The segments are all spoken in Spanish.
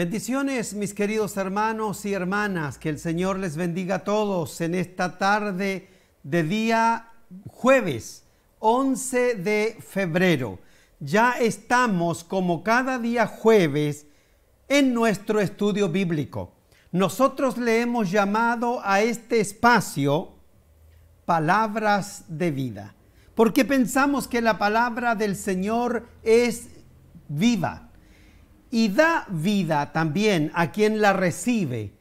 Bendiciones, mis queridos hermanos y hermanas, que el Señor les bendiga a todos en esta tarde de día jueves 11 de febrero. Ya estamos como cada día jueves en nuestro estudio bíblico. Nosotros le hemos llamado a este espacio Palabras de Vida, porque pensamos que la palabra del Señor es viva y da vida también a quien la recibe.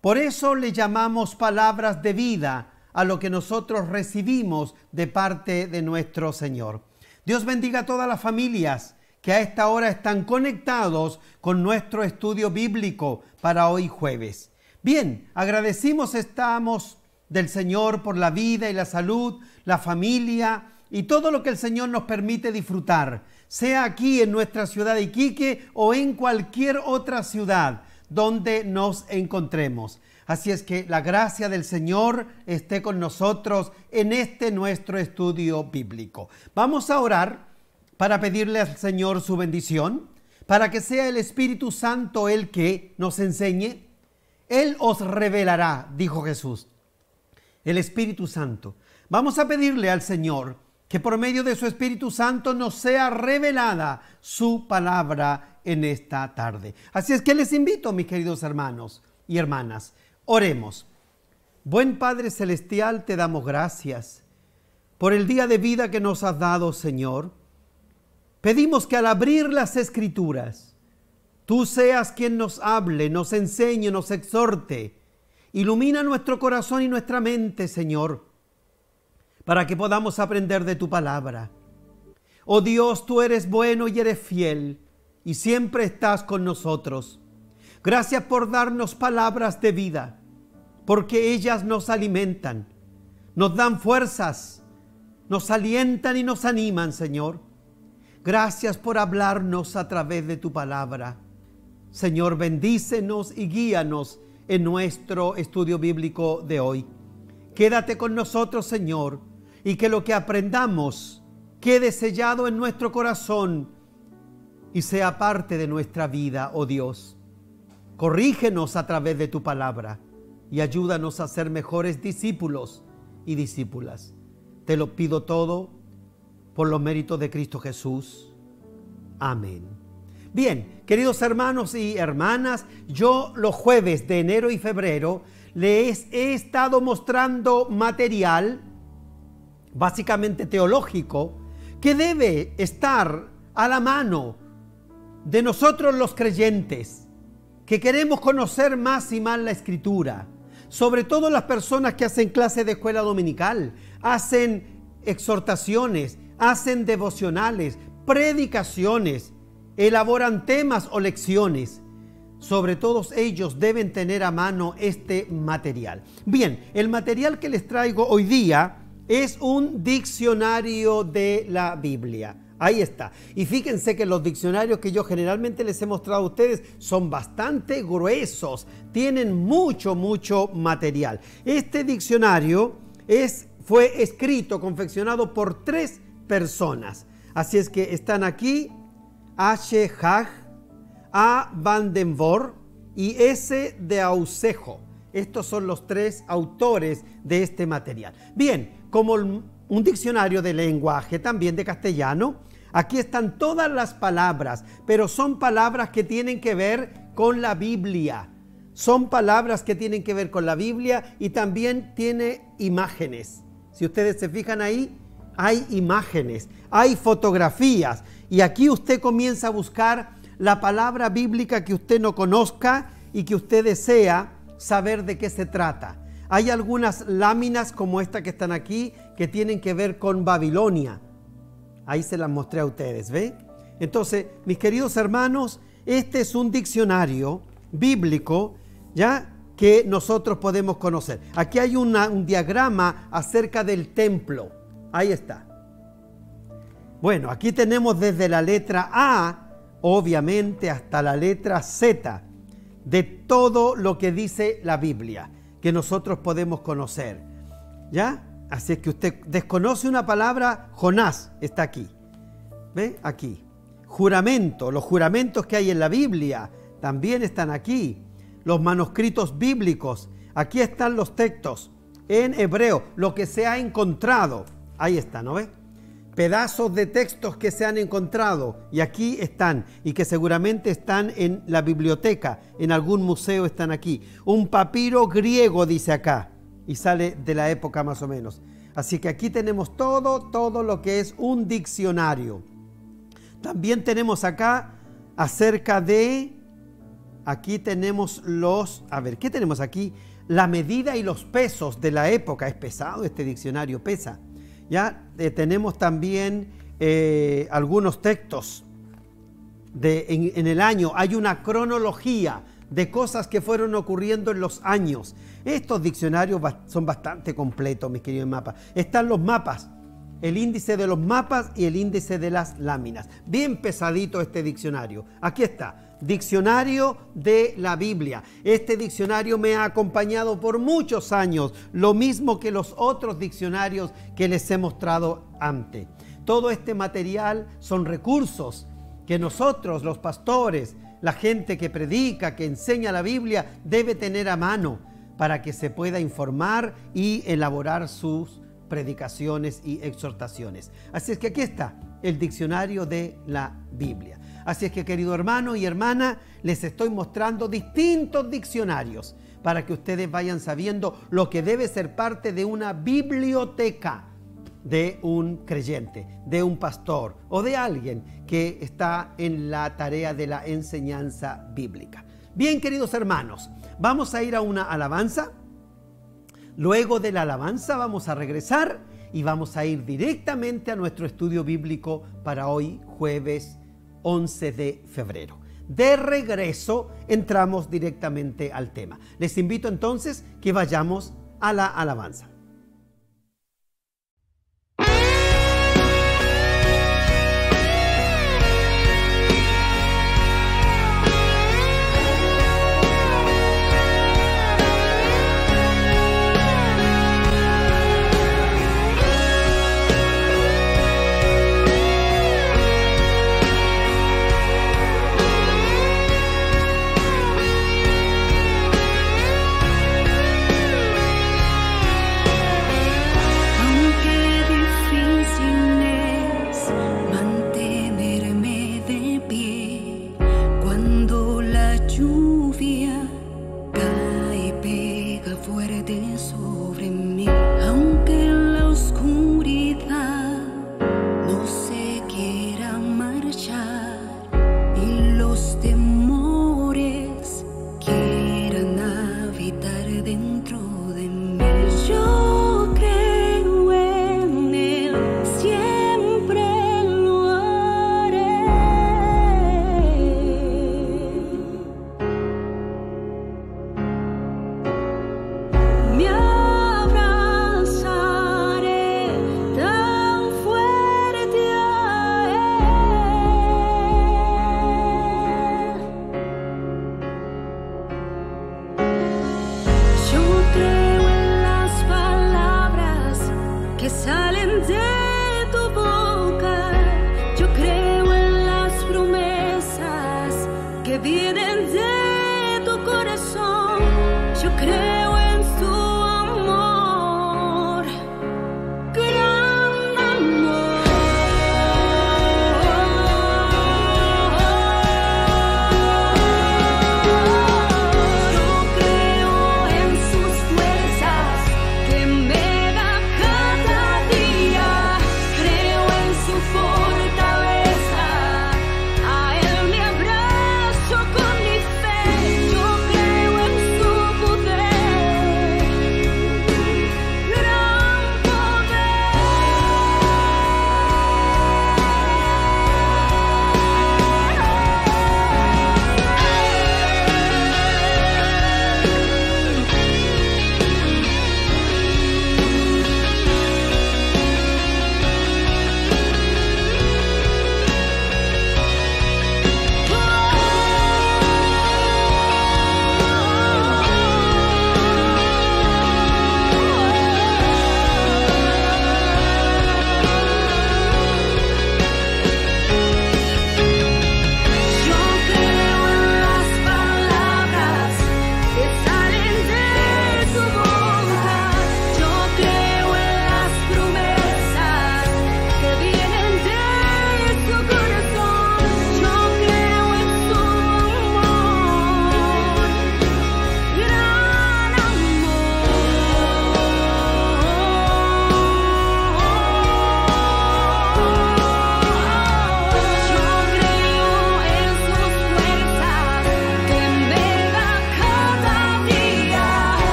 Por eso le llamamos palabras de vida a lo que nosotros recibimos de parte de nuestro Señor. Dios bendiga a todas las familias que a esta hora están conectados con nuestro estudio bíblico para hoy jueves. Bien, agradecimos estamos del Señor por la vida y la salud, la familia y todo lo que el Señor nos permite disfrutar, sea aquí en nuestra ciudad de Iquique o en cualquier otra ciudad donde nos encontremos. Así es que la gracia del Señor esté con nosotros en este nuestro estudio bíblico. Vamos a orar para pedirle al Señor su bendición, para que sea el Espíritu Santo el que nos enseñe. Él os revelará, dijo Jesús, el Espíritu Santo. Vamos a pedirle al Señor que por medio de su Espíritu Santo nos sea revelada su palabra en esta tarde. Así es que les invito, mis queridos hermanos y hermanas, oremos. Buen Padre Celestial, te damos gracias por el día de vida que nos has dado, Señor. Pedimos que al abrir las Escrituras, tú seas quien nos hable, nos enseñe, nos exhorte. Ilumina nuestro corazón y nuestra mente, Señor, para que podamos aprender de tu palabra. Oh Dios, tú eres bueno y eres fiel, y siempre estás con nosotros. Gracias por darnos palabras de vida, porque ellas nos alimentan, nos dan fuerzas, nos alientan y nos animan, Señor. Gracias por hablarnos a través de tu palabra. Señor, bendícenos y guíanos en nuestro estudio bíblico de hoy. Quédate con nosotros, Señor, y que lo que aprendamos quede sellado en nuestro corazón y sea parte de nuestra vida, oh Dios. Corrígenos a través de tu palabra y ayúdanos a ser mejores discípulos y discípulas. Te lo pido todo por los méritos de Cristo Jesús. Amén. Bien, queridos hermanos y hermanas, yo los jueves de enero y febrero les he estado mostrando material básicamente teológico, que debe estar a la mano de nosotros los creyentes, que queremos conocer más y más la Escritura, sobre todo las personas que hacen clases de escuela dominical, hacen exhortaciones, hacen devocionales, predicaciones, elaboran temas o lecciones. Sobre todos ellos deben tener a mano este material. Bien, el material que les traigo hoy día es un diccionario de la Biblia. Ahí está. Y fíjense que los diccionarios que yo generalmente les he mostrado a ustedes son bastante gruesos. Tienen mucho material. Este diccionario fue escrito, confeccionado por 3 personas. Así es que están aquí H. Hag, A. Van den Voort y S. de Ausejo. Estos son los 3 autores de este material. Bien, como un diccionario de lenguaje también de castellano, aquí están todas las palabras, pero son palabras que tienen que ver con la Biblia. Son palabras que tienen que ver con la Biblia y también tiene imágenes. Si ustedes se fijan ahí, hay imágenes, hay fotografías. Y aquí usted comienza a buscar la palabra bíblica que usted no conozca y que usted desea saber de qué se trata. Hay algunas láminas como esta que están aquí que tienen que ver con Babilonia. Ahí se las mostré a ustedes, ¿ve? Entonces, mis queridos hermanos, este es un diccionario bíblico, ¿ya?, que nosotros podemos conocer. Aquí hay un diagrama acerca del templo. Ahí está. Bueno, aquí tenemos desde la letra A, obviamente, hasta la letra Z, de todo lo que dice la Biblia, que nosotros podemos conocer, ¿ya? Así es que usted desconoce una palabra, Jonás está aquí, ¿ve? Aquí. Juramento, los juramentos que hay en la Biblia, también están aquí. Los manuscritos bíblicos, aquí están los textos en hebreo, lo que se ha encontrado. Ahí está, ¿no ve? Pedazos de textos que se han encontrado y aquí están y que seguramente están en la biblioteca, en algún museo están aquí. Un papiro griego dice acá y sale de la época más o menos. Así que aquí tenemos todo lo que es un diccionario. También tenemos acá acerca de, aquí tenemos ¿qué tenemos aquí? La medida y los pesos de la época. Es pesado este diccionario, pesa. Ya tenemos también algunos textos en el año. Hay una cronología de cosas que fueron ocurriendo en los años. Estos diccionarios son bastante completos, mis queridos mapas. Están los mapas, el índice de los mapas y el índice de las láminas. Bien pesadito este diccionario. Aquí está, Diccionario de la Biblia. Este diccionario me ha acompañado por muchos años, lo mismo que los otros diccionarios que les he mostrado antes. Todo este material son recursos que nosotros, los pastores, la gente que predica, que enseña la Biblia, debe tener a mano para que se pueda informar y elaborar sus predicaciones y exhortaciones. Así es que aquí está el diccionario de la Biblia. Así es que, querido hermano y hermana, les estoy mostrando distintos diccionarios para que ustedes vayan sabiendo lo que debe ser parte de una biblioteca de un creyente, de un pastor o de alguien que está en la tarea de la enseñanza bíblica. Bien, queridos hermanos, vamos a ir a una alabanza. Luego de la alabanza vamos a regresar y vamos a ir directamente a nuestro estudio bíblico para hoy, jueves 11 de febrero. De regreso entramos directamente al tema. Les invito entonces que vayamos a la alabanza. Me abrazaré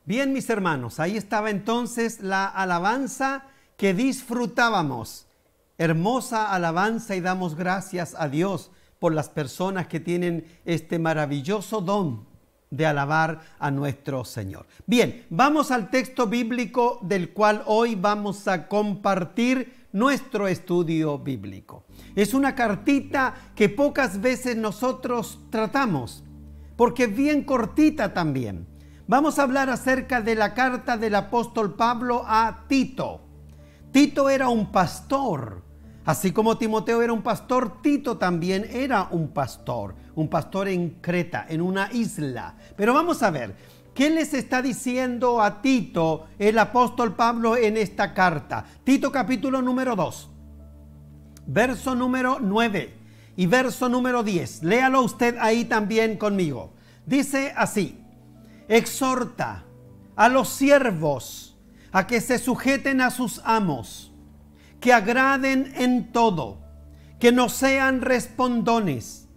Bien, mis hermanos, ahí estaba entonces la alabanza que disfrutábamos. Hermosa alabanza, y damos gracias a Dios por las personas que tienen este maravilloso don de alabar a nuestro Señor. Bien, vamos al texto bíblico del cual hoy vamos a compartir nuestro estudio bíblico. Es una cartita que pocas veces nosotros tratamos, porque es bien cortita también. Vamos a hablar acerca de la carta del apóstol Pablo a Tito. Tito era un pastor. Así como Timoteo era un pastor, Tito también era un pastor en Creta, en una isla. Pero vamos a ver, ¿qué les está diciendo a Tito el apóstol Pablo en esta carta? Tito capítulo número 2, verso número 9 y verso número 10. Léalo usted ahí también conmigo. Dice así: exhorta a los siervos a que se sujeten a sus amos, que agraden en todo, que no sean respondones,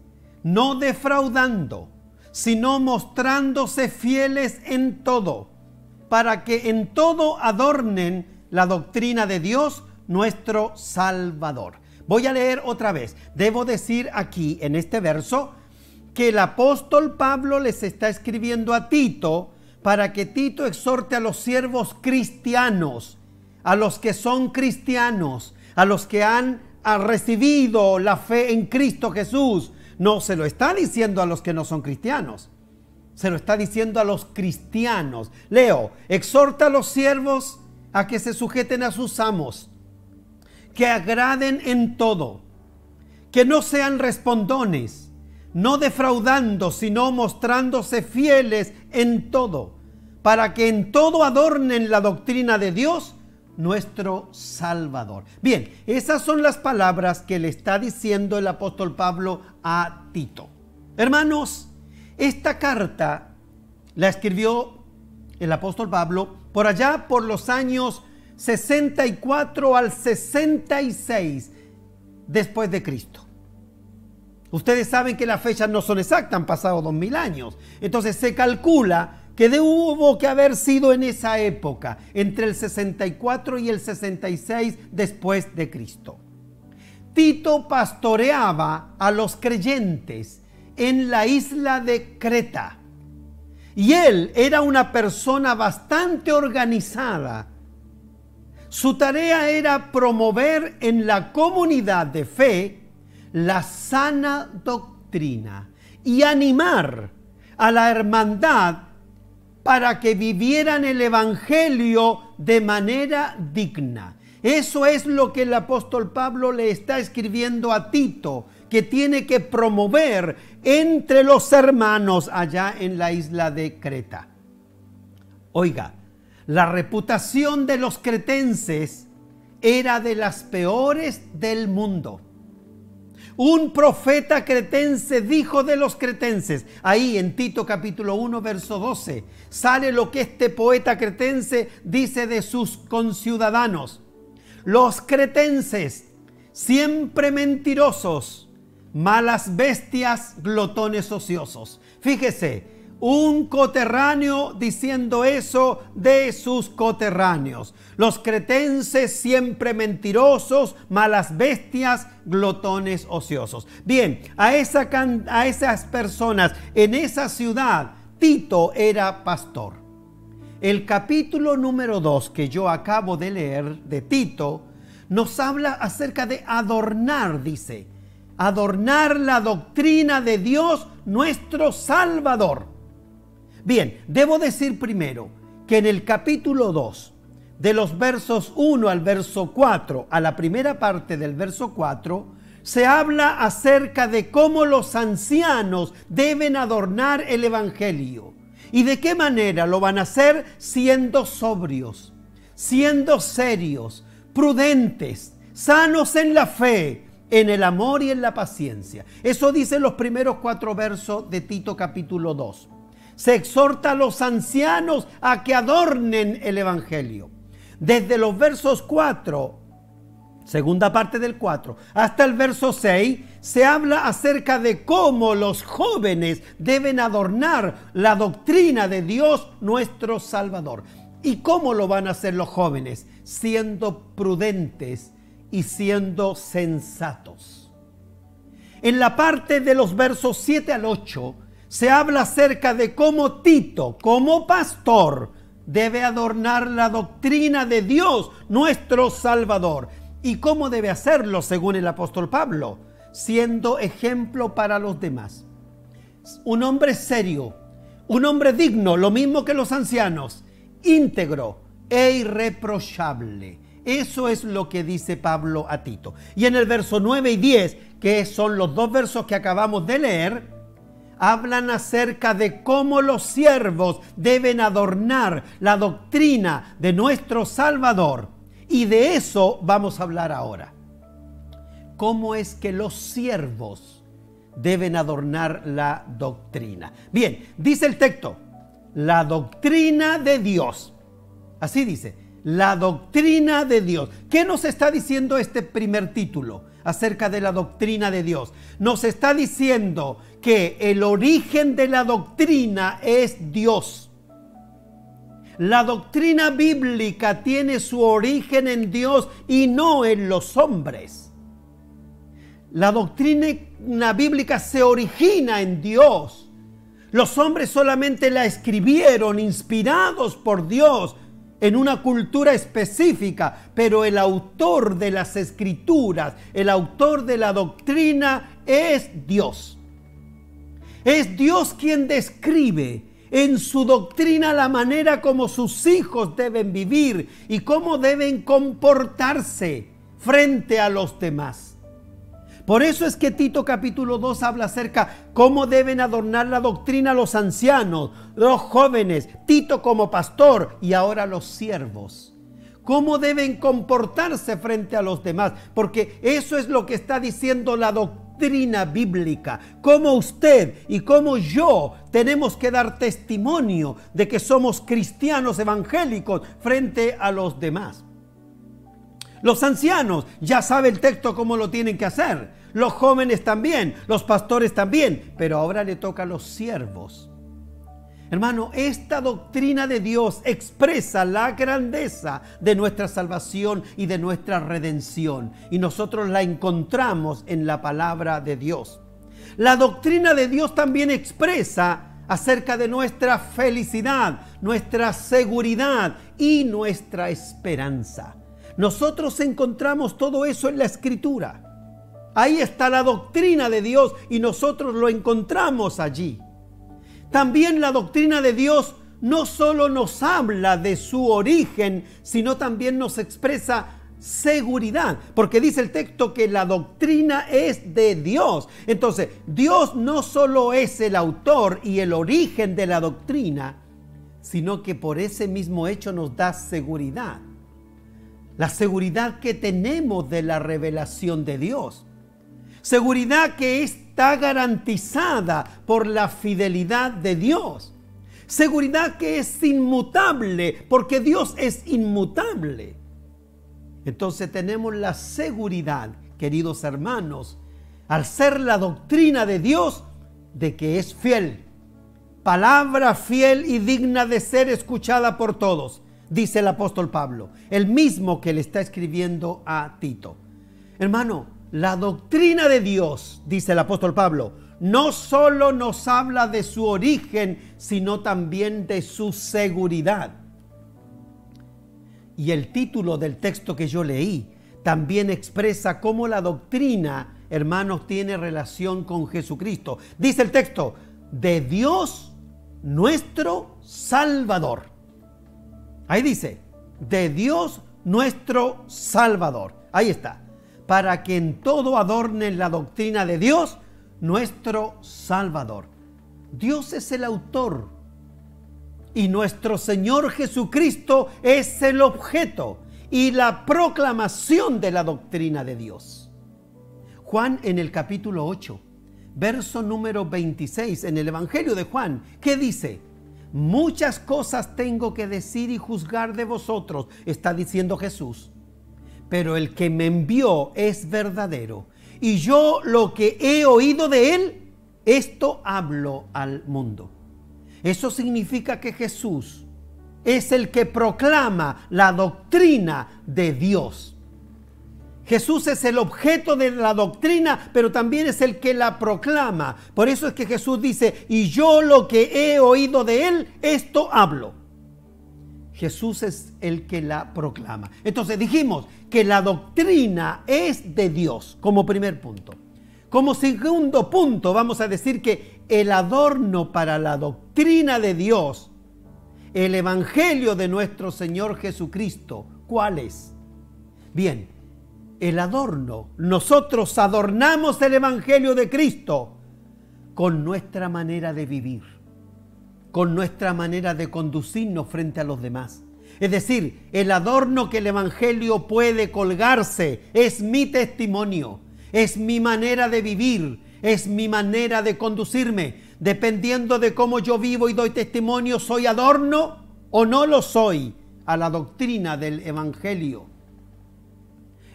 no defraudando, sino mostrándose fieles en todo, para que en todo adornen la doctrina de Dios, nuestro Salvador. Voy a leer otra vez. Debo decir aquí en este verso que el apóstol Pablo les está escribiendo a Tito para que Tito exhorte a los siervos cristianos, a los que son cristianos, a los que han recibido la fe en Cristo Jesús. No se lo está diciendo a los que no son cristianos, se lo está diciendo a los cristianos. Leo: exhorta a los siervos a que se sujeten a sus amos, que agraden en todo, que no sean respondones, no defraudando, sino mostrándose fieles en todo, para que en todo adornen la doctrina de Dios, nuestro Salvador. Bien, esas son las palabras que le está diciendo el apóstol Pablo a Tito. Hermanos, esta carta la escribió el apóstol Pablo por allá por los años 64 al 66 después de Cristo. Ustedes saben que las fechas no son exactas, han pasado 2000 años. Entonces se calcula que hubo que haber sido en esa época, entre el 64 y el 66 después de Cristo. Tito pastoreaba a los creyentes en la isla de Creta. Y él era una persona bastante organizada. Su tarea era promover en la comunidad de fe la sana doctrina y animar a la hermandad para que vivieran el evangelio de manera digna. Eso es lo que el apóstol Pablo le está escribiendo a Tito, que tiene que promover entre los hermanos allá en la isla de Creta. Oiga, la reputación de los cretenses era de las peores del mundo. Un profeta cretense dijo de los cretenses, ahí en Tito capítulo 1 verso 12, sale lo que este poeta cretense dice de sus conciudadanos. Los cretenses, siempre mentirosos, malas bestias, glotones ociosos. Fíjese, un coterráneo diciendo eso de sus coterráneos. Los cretenses siempre mentirosos, malas bestias, glotones ociosos. Bien, a esas personas en esa ciudad, Tito era pastor. El capítulo número 2 que yo acabo de leer de Tito nos habla acerca de adornar, dice, adornar la doctrina de Dios, nuestro Salvador. Bien, debo decir primero que en el capítulo 2, de los versos 1 al verso 4, a la primera parte del verso 4, se habla acerca de cómo los ancianos deben adornar el evangelio. ¿Y de qué manera lo van a hacer? Siendo sobrios, siendo serios, prudentes, sanos en la fe, en el amor y en la paciencia. Eso dicen los primeros 4 versos de Tito capítulo 2. Se exhorta a los ancianos a que adornen el evangelio. Desde los versos 4 segunda parte del 4, hasta el verso 6, se habla acerca de cómo los jóvenes deben adornar la doctrina de Dios nuestro Salvador. ¿Y cómo lo van a hacer los jóvenes? Siendo prudentes y siendo sensatos. En la parte de los versos 7 al 8, se habla acerca de cómo Tito, como pastor, debe adornar la doctrina de Dios, nuestro Salvador. ¿Y cómo debe hacerlo, según el apóstol Pablo? Siendo ejemplo para los demás. Un hombre serio, un hombre digno, lo mismo que los ancianos, íntegro e irreprochable. Eso es lo que dice Pablo a Tito. Y en el verso 9 y 10, que son los dos versos que acabamos de leer, hablan acerca de cómo los siervos deben adornar la doctrina de nuestro Salvador. Y de eso vamos a hablar ahora. ¿Cómo es que los siervos deben adornar la doctrina? Bien, dice el texto, la doctrina de Dios. Así dice, la doctrina de Dios. ¿Qué nos está diciendo este primer título acerca de la doctrina de Dios? Nos está diciendo que el origen de la doctrina es Dios. La doctrina bíblica tiene su origen en Dios y no en los hombres. La doctrina bíblica se origina en Dios. Los hombres solamente la escribieron inspirados por Dios en una cultura específica, pero el autor de las escrituras, el autor de la doctrina es Dios. Es Dios quien describe en su doctrina la manera como sus hijos deben vivir y cómo deben comportarse frente a los demás. Por eso es que Tito capítulo 2 habla acerca cómo deben adornar la doctrina los ancianos, los jóvenes, Tito como pastor y ahora los siervos. Cómo deben comportarse frente a los demás, porque eso es lo que está diciendo la doctrina bíblica. Cómo usted y cómo yo tenemos que dar testimonio de que somos cristianos evangélicos frente a los demás. Los ancianos ya sabe el texto cómo lo tienen que hacer. Los jóvenes también, los pastores también, pero ahora le toca a los siervos. Hermano, esta doctrina de Dios expresa la grandeza de nuestra salvación y de nuestra redención, y nosotros la encontramos en la palabra de Dios. La doctrina de Dios también expresa acerca de nuestra felicidad, nuestra seguridad y nuestra esperanza. Nosotros encontramos todo eso en la Escritura. Ahí está la doctrina de Dios y nosotros lo encontramos allí. También la doctrina de Dios no solo nos habla de su origen, sino también nos expresa seguridad, porque dice el texto que la doctrina es de Dios. Entonces, Dios no solo es el autor y el origen de la doctrina, sino que por ese mismo hecho nos da seguridad. La seguridad que tenemos de la revelación de Dios. Seguridad que está garantizada por la fidelidad de Dios. Seguridad que es inmutable, porque Dios es inmutable. Entonces tenemos la seguridad, queridos hermanos, al ser la doctrina de Dios, de que es fiel. Palabra fiel y digna de ser escuchada por todos, dice el apóstol Pablo, el mismo que le está escribiendo a Tito. Hermano, la doctrina de Dios, dice el apóstol Pablo, no solo nos habla de su origen, sino también de su seguridad. Y el título del texto que yo leí también expresa cómo la doctrina, hermanos, tiene relación con Jesucristo. Dice el texto, de Dios nuestro Salvador. Ahí dice, de Dios nuestro Salvador. Ahí está. Para que en todo adornen la doctrina de Dios, nuestro Salvador. Dios es el autor y nuestro Señor Jesucristo es el objeto y la proclamación de la doctrina de Dios. Juan en el capítulo 8, verso número 26 en el Evangelio de Juan, ¿qué dice? Muchas cosas tengo que decir y juzgar de vosotros, está diciendo Jesús. pero el que me envió es verdadero. Y yo lo que he oído de él, esto hablo al mundo. Eso significa que Jesús es el que proclama la doctrina de Dios. Jesús es el objeto de la doctrina, pero también es el que la proclama. Por eso es que Jesús dice, y yo lo que he oído de él, esto hablo. Jesús es el que la proclama. Entonces dijimos que la doctrina es de Dios, como primer punto. Como segundo punto, vamos a decir que el adorno para la doctrina de Dios, el evangelio de nuestro Señor Jesucristo, ¿cuál es? Bien, el adorno, nosotros adornamos el evangelio de Cristo con nuestra manera de vivir, con nuestra manera de conducirnos frente a los demás. Es decir, el adorno que el evangelio puede colgarse es mi testimonio, es mi manera de vivir, es mi manera de conducirme. Dependiendo de cómo yo vivo y doy testimonio, ¿soy adorno o no lo soy a la doctrina del evangelio?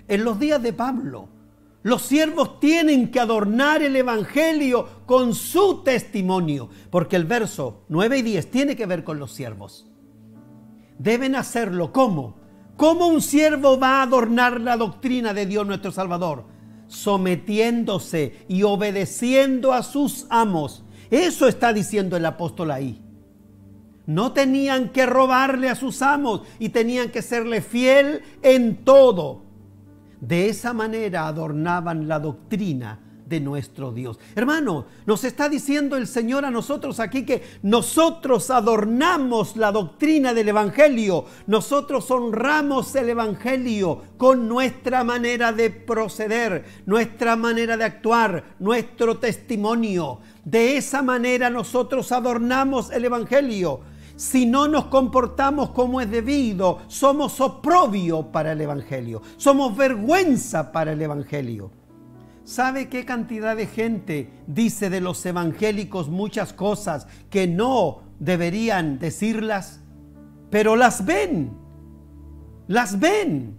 En los días de Pablo, los siervos tienen que adornar el evangelio con su testimonio, porque el verso 9 y 10 tiene que ver con los siervos. Deben hacerlo. ¿Cómo? ¿Cómo un siervo va a adornar la doctrina de Dios nuestro Salvador? Sometiéndose y obedeciendo a sus amos. Eso está diciendo el apóstol ahí. No tenían que robarle a sus amos y tenían que serle fiel en todo. De esa manera adornaban la doctrina de nuestro Dios. Hermano, nos está diciendo el Señor a nosotros aquí que nosotros adornamos la doctrina del evangelio. Nosotros honramos el evangelio con nuestra manera de proceder, nuestra manera de actuar, nuestro testimonio. De esa manera nosotros adornamos el evangelio. Si no nos comportamos como es debido, somos oprobio para el evangelio. Somos vergüenza para el evangelio. ¿Sabe qué cantidad de gente dice de los evangélicos muchas cosas que no deberían decirlas? Pero las ven. Las ven.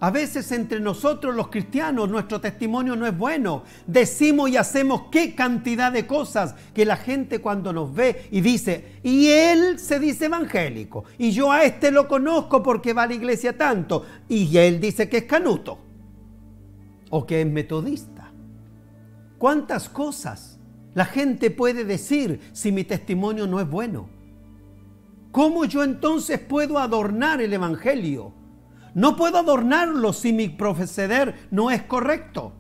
A veces entre nosotros los cristianos nuestro testimonio no es bueno. Decimos y hacemos qué cantidad de cosas que la gente cuando nos ve y dice, y él se dice evangélico, y yo a este lo conozco porque va a la iglesia tanto, y él dice que es canuto o que es metodista. ¿Cuántas cosas la gente puede decir si mi testimonio no es bueno? ¿Cómo yo entonces puedo adornar el evangelio? No puedo adornarlo si mi proceder no es correcto.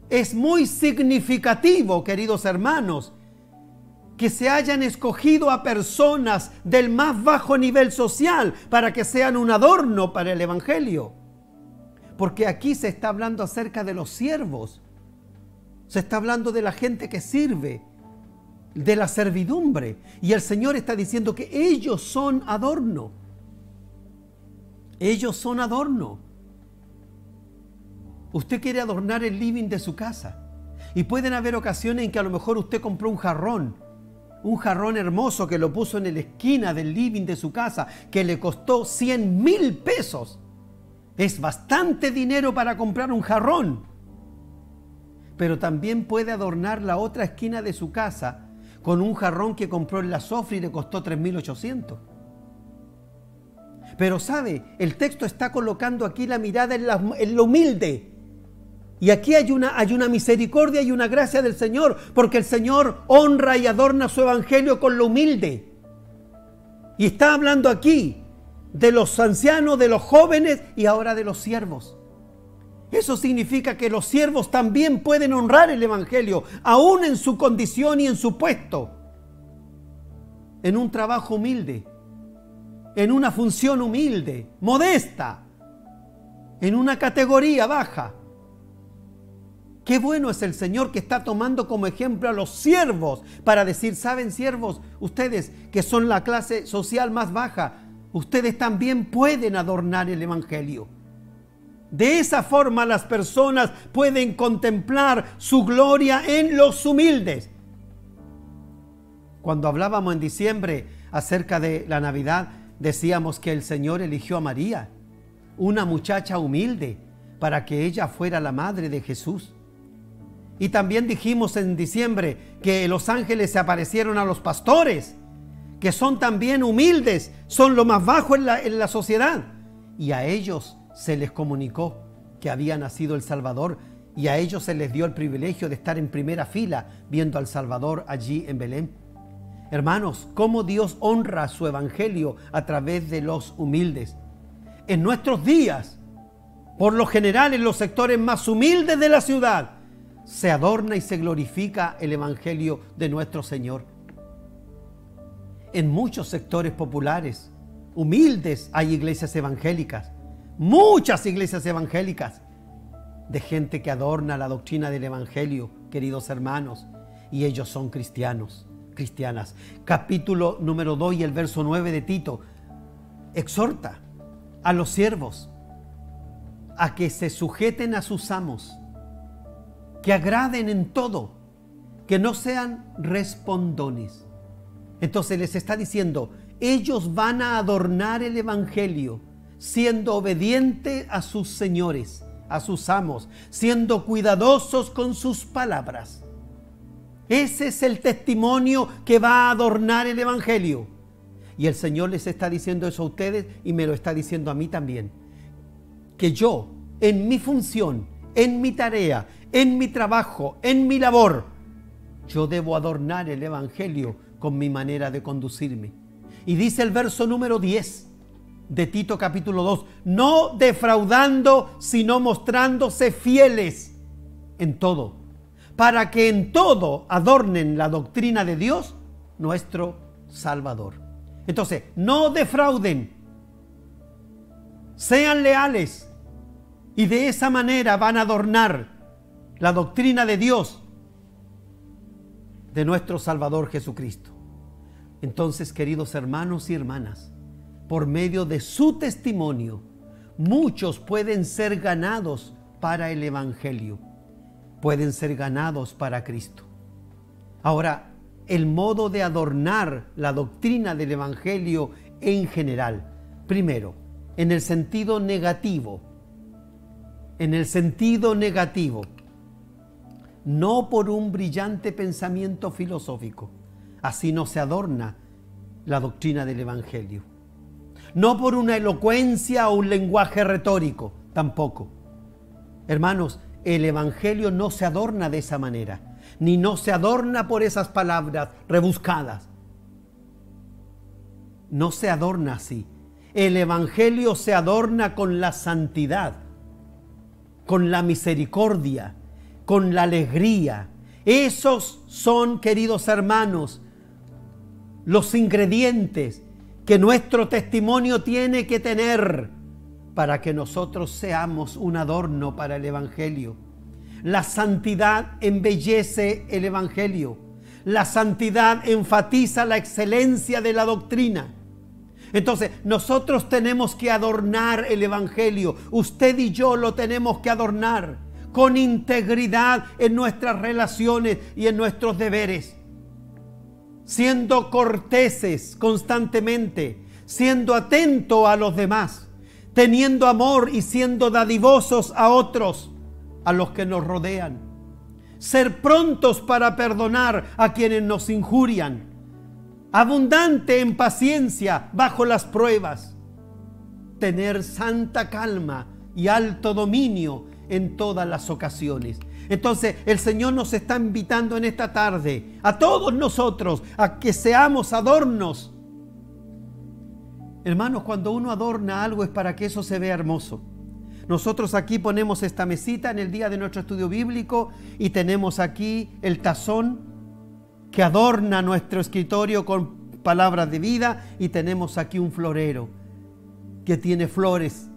Es muy significativo, queridos hermanos, que se hayan escogido a personas del más bajo nivel social para que sean un adorno para el evangelio. Porque aquí se está hablando acerca de los siervos. Se está hablando de la gente que sirve, de la servidumbre. Y el Señor está diciendo que ellos son adorno. Ellos son adorno. Usted quiere adornar el living de su casa. Y pueden haber ocasiones en que a lo mejor usted compró un jarrón hermoso que lo puso en la esquina del living de su casa, que le costó 100,000 pesos. Es bastante dinero para comprar un jarrón. Pero también puede adornar la otra esquina de su casa con un jarrón que compró en la Sofri y le costó 3,800. Pero sabe, el texto está colocando aquí la mirada en lo humilde. Y aquí hay una misericordia y una gracia del Señor, porque el Señor honra y adorna su evangelio con lo humilde. Y está hablando aquí de los ancianos, de los jóvenes y ahora de los siervos. Eso significa que los siervos también pueden honrar el evangelio, aún en su condición y en su puesto, en un trabajo humilde, en una función humilde, modesta, en una categoría baja. Qué bueno es el Señor que está tomando como ejemplo a los siervos para decir, ¿saben, siervos? Ustedes que son la clase social más baja, ustedes también pueden adornar el evangelio. De esa forma las personas pueden contemplar su gloria en los humildes. Cuando hablábamos en diciembre acerca de la Navidad, decíamos que el Señor eligió a María. una muchacha humilde para que ella fuera la madre de Jesús. Y también dijimos en diciembre que los ángeles se aparecieron a los pastores, que son también humildes, son lo más bajo en la sociedad. Y a ellos se les comunicó que había nacido el Salvador, y a ellos se les dio el privilegio de estar en primera fila viendo al Salvador allí en Belén. Hermanos, cómo Dios honra su evangelio a través de los humildes. En nuestros días, por lo general en los sectores más humildes de la ciudad, se adorna y se glorifica el evangelio de nuestro Señor. En muchos sectores populares, humildes, hay iglesias evangélicas, muchas iglesias evangélicas, de gente que adorna la doctrina del evangelio, queridos hermanos, y ellos son cristianos, cristianas. Capítulo número 2 y el verso 9 de Tito exhorta a los siervos a que se sujeten a sus amos, que agraden en todo, que no sean respondones. Entonces les está diciendo, ellos van a adornar el evangelio siendo obedientes a sus señores, a sus amos, siendo cuidadosos con sus palabras. Ese es el testimonio que va a adornar el evangelio. Y el Señor les está diciendo eso a ustedes y me lo está diciendo a mí también. Que yo, en mi función, en mi tarea, en mi trabajo, en mi labor, yo debo adornar el evangelio con mi manera de conducirme. Y dice el verso número 10 de Tito capítulo 2, no defraudando, sino mostrándose fieles en todo, para que en todo adornen la doctrina de Dios, nuestro Salvador. Entonces, no defrauden, sean leales, y de esa manera van a adornar la doctrina de Dios, de nuestro Salvador Jesucristo. Entonces, queridos hermanos y hermanas, por medio de su testimonio, muchos pueden ser ganados para el evangelio, pueden ser ganados para Cristo. Ahora, el modo de adornar la doctrina del evangelio en general. Primero, en el sentido negativo. En el sentido negativo. No por un brillante pensamiento filosófico. Así no se adorna la doctrina del evangelio. No por una elocuencia o un lenguaje retórico, tampoco. Hermanos, el evangelio no se adorna de esa manera, ni no se adorna por esas palabras rebuscadas. No se adorna así. El evangelio se adorna con la santidad, con la misericordia, con la alegría. Esos son, queridos hermanos, los ingredientes que nuestro testimonio tiene que tener para que nosotros seamos un adorno para el evangelio. La santidad embellece el evangelio. La santidad enfatiza la excelencia de la doctrina. Entonces, nosotros tenemos que adornar el evangelio. Usted y yo lo tenemos que adornar con integridad en nuestras relaciones y en nuestros deberes. Siendo corteses constantemente, siendo atento a los demás, teniendo amor y siendo dadivosos a otros, a los que nos rodean. Ser prontos para perdonar a quienes nos injurian. Abundante en paciencia bajo las pruebas. Tener santa calma y alto dominio en todas las ocasiones. Entonces el Señor nos está invitando en esta tarde a todos nosotros a que seamos adornos. Hermanos, cuando uno adorna algo es para que eso se vea hermoso. Nosotros aquí ponemos esta mesita en el día de nuestro estudio bíblico y tenemos aquí el tazón que adorna nuestro escritorio con palabras de vida, y tenemos aquí un florero que tiene flores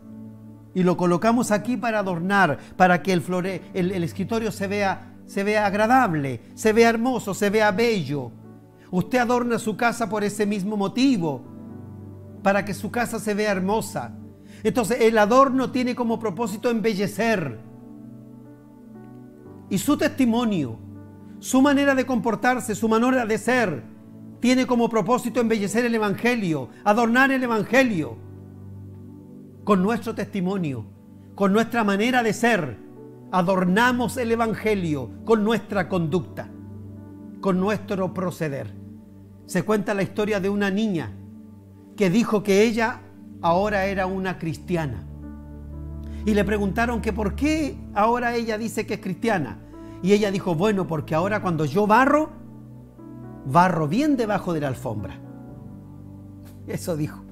y lo colocamos aquí para adornar, para que el escritorio se vea agradable, se vea hermoso, se vea bello. Usted adorna su casa por ese mismo motivo, para que su casa se vea hermosa. Entonces el adorno tiene como propósito embellecer. Y su testimonio, su manera de comportarse, su manera de ser, tiene como propósito embellecer el evangelio, adornar el evangelio. con nuestro testimonio, con nuestra manera de ser, adornamos el Evangelio con nuestra conducta, con nuestro proceder. Se cuenta la historia de una niña que dijo que ella ahora era una cristiana. Y le preguntaron que por qué ahora ella dice que es cristiana. Y ella dijo, bueno, porque ahora cuando yo barro bien debajo de la alfombra. Eso dijo.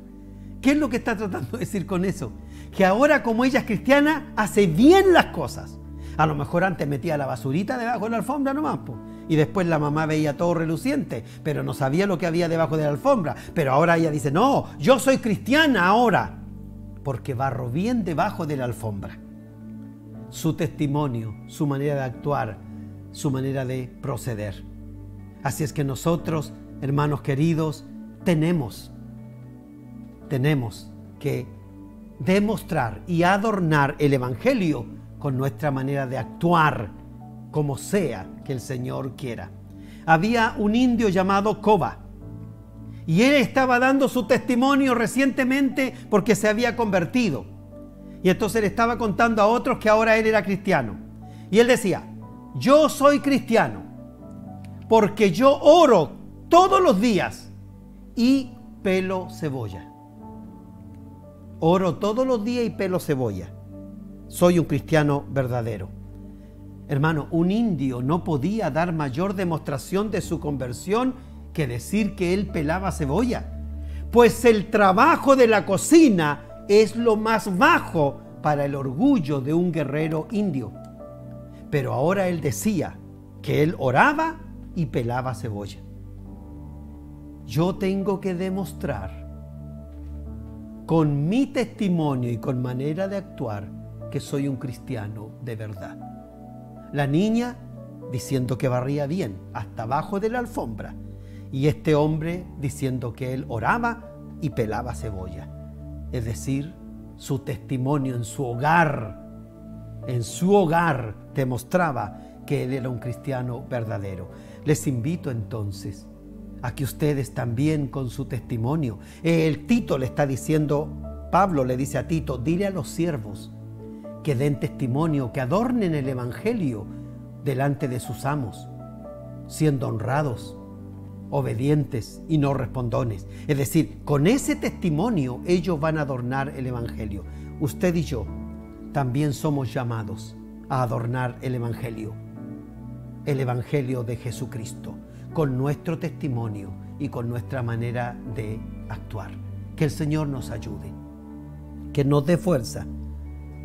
¿Qué es lo que está tratando de decir con eso? Que ahora, como ella es cristiana, hace bien las cosas. A lo mejor antes metía la basurita debajo de la alfombra nomás, po. Y después la mamá veía todo reluciente, pero no sabía lo que había debajo de la alfombra. Pero ahora ella dice, no, yo soy cristiana ahora, porque barro bien debajo de la alfombra. Su testimonio, su manera de actuar, su manera de proceder. Así es que nosotros, hermanos queridos, tenemos que demostrar y adornar el Evangelio con nuestra manera de actuar, como sea que el Señor quiera. Había un indio llamado Coba, y él estaba dando su testimonio recientemente porque se había convertido. Y entonces le estaba contando a otros que ahora él era cristiano. Y él decía, yo soy cristiano porque yo oro todos los días y pelo cebolla. Oro todos los días y pelo cebolla. Soy un cristiano verdadero. Hermano, un indio no podía dar mayor demostración de su conversión que decir que él pelaba cebolla. Pues el trabajo de la cocina es lo más bajo para el orgullo de un guerrero indio. Pero ahora él decía que él oraba y pelaba cebolla. Yo tengo que demostrar con mi testimonio y con manera de actuar que soy un cristiano de verdad. La niña diciendo que barría bien hasta abajo de la alfombra, y este hombre diciendo que él oraba y pelaba cebolla. Es decir, su testimonio en su hogar demostraba que él era un cristiano verdadero. Les invito entonces a que ustedes también con su testimonio, el Tito le está diciendo, Pablo le dice a Tito, dile a los siervos que den testimonio, que adornen el Evangelio delante de sus amos, siendo honrados, obedientes y no respondones. Es decir, con ese testimonio ellos van a adornar el Evangelio. Usted y yo también somos llamados a adornar el Evangelio de Jesucristo, con nuestro testimonio y con nuestra manera de actuar. Que el Señor nos ayude, que nos dé fuerza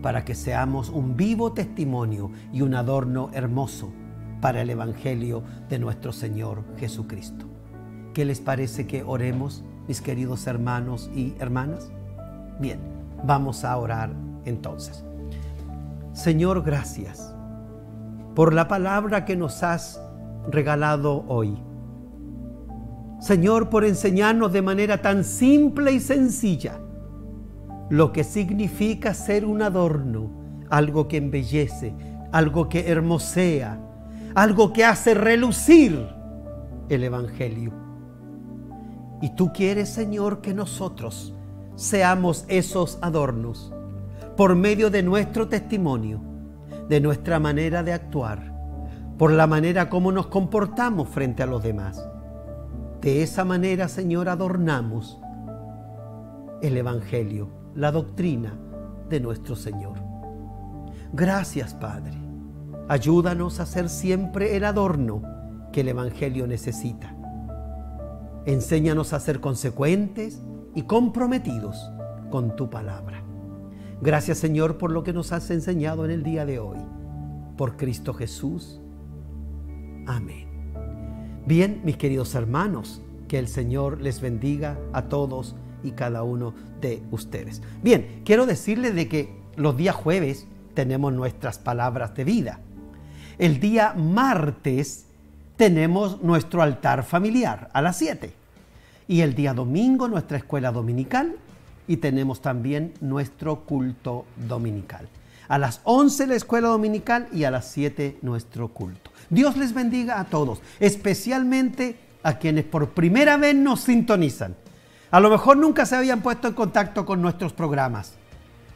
para que seamos un vivo testimonio y un adorno hermoso para el Evangelio de nuestro Señor Jesucristo. ¿Qué les parece que oremos, mis queridos hermanos y hermanas? Bien, vamos a orar entonces. Señor, gracias por la palabra que nos has regalado hoy. Señor, por enseñarnos de manera tan simple y sencilla lo que significa ser un adorno, algo que embellece, algo que hermosea, algo que hace relucir el Evangelio. Y tú quieres, Señor, que nosotros seamos esos adornos por medio de nuestro testimonio, de nuestra manera de actuar, por la manera como nos comportamos frente a los demás. De esa manera, Señor, adornamos el Evangelio, la doctrina de nuestro Señor. Gracias, Padre. Ayúdanos a ser siempre el adorno que el Evangelio necesita. Enséñanos a ser consecuentes y comprometidos con tu palabra. Gracias, Señor, por lo que nos has enseñado en el día de hoy. Por Cristo Jesús. Amén. Bien, mis queridos hermanos, que el Señor les bendiga a todos y cada uno de ustedes. Bien, quiero decirles de que los días jueves tenemos nuestras palabras de vida. El día martes tenemos nuestro altar familiar a las 7. Y el día domingo nuestra escuela dominical, y tenemos también nuestro culto dominical. A las 11 la escuela dominical y a las 7 nuestro culto. Dios les bendiga a todos, especialmente a quienes por primera vez nos sintonizan. A lo mejor nunca se habían puesto en contacto con nuestros programas.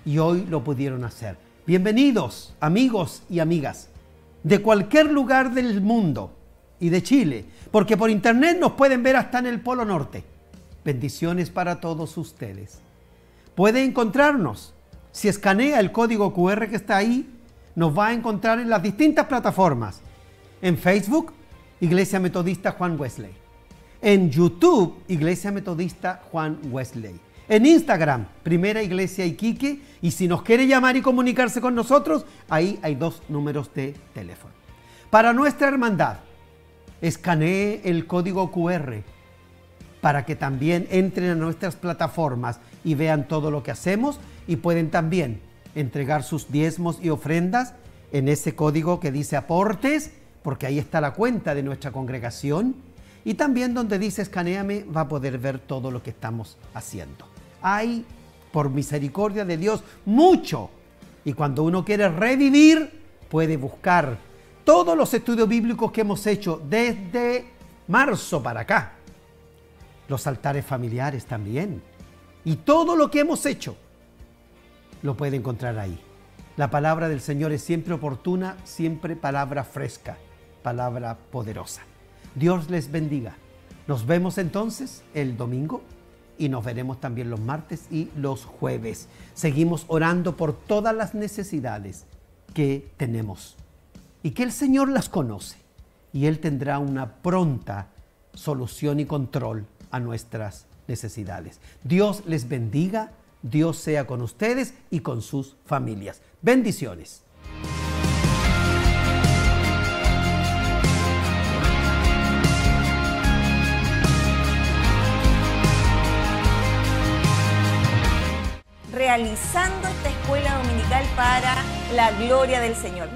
y hoy lo pudieron hacer. Bienvenidos, amigos y amigas, de cualquier lugar del mundo y de Chile, porque por internet nos pueden ver hasta en el Polo Norte. Bendiciones para todos ustedes. Puede encontrarnos, si escanea el código QR que está ahí, nos va a encontrar en las distintas plataformas. En Facebook, Iglesia Metodista Juan Wesley. En YouTube, Iglesia Metodista Juan Wesley. En Instagram, Primera Iglesia Iquique. Y si nos quiere llamar y comunicarse con nosotros, ahí hay 2 números de teléfono. Para nuestra hermandad, escanee el código QR para que también entren a nuestras plataformas y vean todo lo que hacemos, y pueden también entregar sus diezmos y ofrendas en ese código que dice aportes, porque ahí está la cuenta de nuestra congregación, y también donde dice escanéame va a poder ver todo lo que estamos haciendo. Hay, por misericordia de Dios, mucho, y cuando uno quiere revivir, puede buscar todos los estudios bíblicos que hemos hecho desde marzo para acá, los altares familiares también, y todo lo que hemos hecho lo puede encontrar ahí. La palabra del Señor es siempre oportuna, siempre palabra fresca, palabra poderosa. Dios les bendiga. Nos vemos entonces el domingo y nos veremos también los martes y los jueves. Seguimos orando por todas las necesidades que tenemos y que el Señor las conoce, y Él tendrá una pronta solución y control a nuestras necesidades. Dios les bendiga, Dios sea con ustedes y con sus familias. Bendiciones. Realizando esta escuela dominical para la gloria del Señor.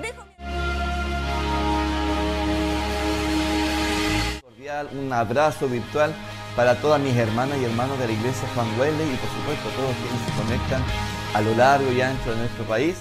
Un abrazo virtual para todas mis hermanas y hermanos de la Iglesia Juan Wesley, y por supuesto todos quienes se conectan a lo largo y ancho de nuestro país.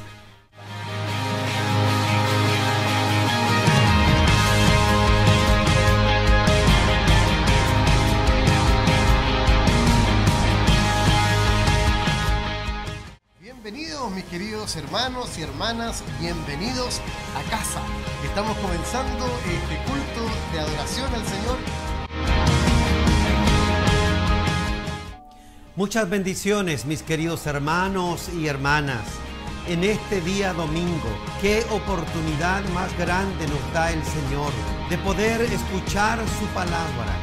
Bienvenidos mis queridos hermanos y hermanas, bienvenidos a casa. Estamos comenzando este culto de adoración al Señor. Muchas bendiciones, mis queridos hermanos y hermanas. En este día domingo, qué oportunidad más grande nos da el Señor de poder escuchar su palabra.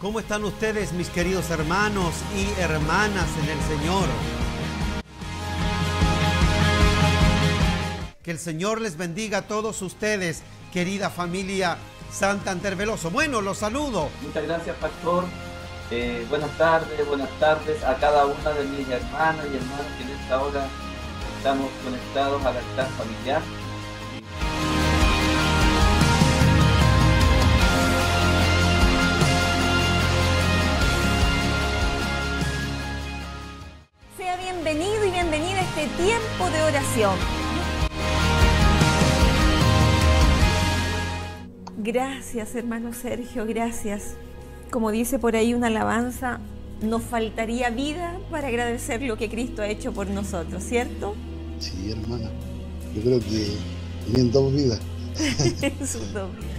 ¿Cómo están ustedes, mis queridos hermanos y hermanas en el Señor? Que el Señor les bendiga a todos ustedes, querida familia Santander Veloso. Bueno, los saludo. Muchas gracias, pastor. Buenas tardes a cada una de mis hermanas y hermanos que en esta hora estamos conectados al altar familiar. Bienvenido y bienvenida a este tiempo de oración. Gracias, hermano Sergio, gracias. Como dice por ahí una alabanza, nos faltaría vida para agradecer lo que Cristo ha hecho por nosotros, ¿cierto? Sí, hermana. Yo creo que tienen 2 vidas. Sus 2 vidas.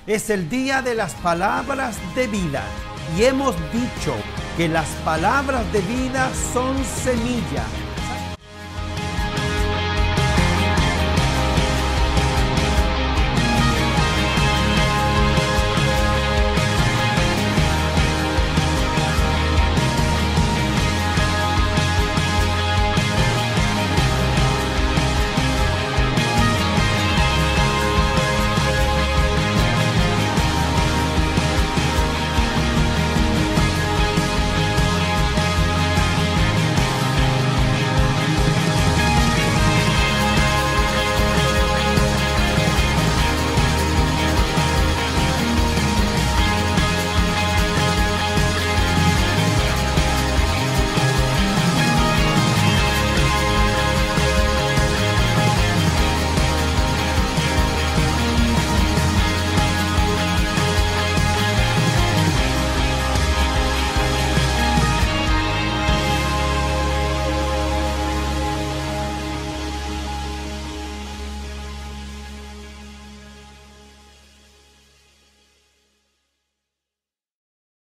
Es el día de las palabras de vida y hemos dicho que las palabras de vida son semilla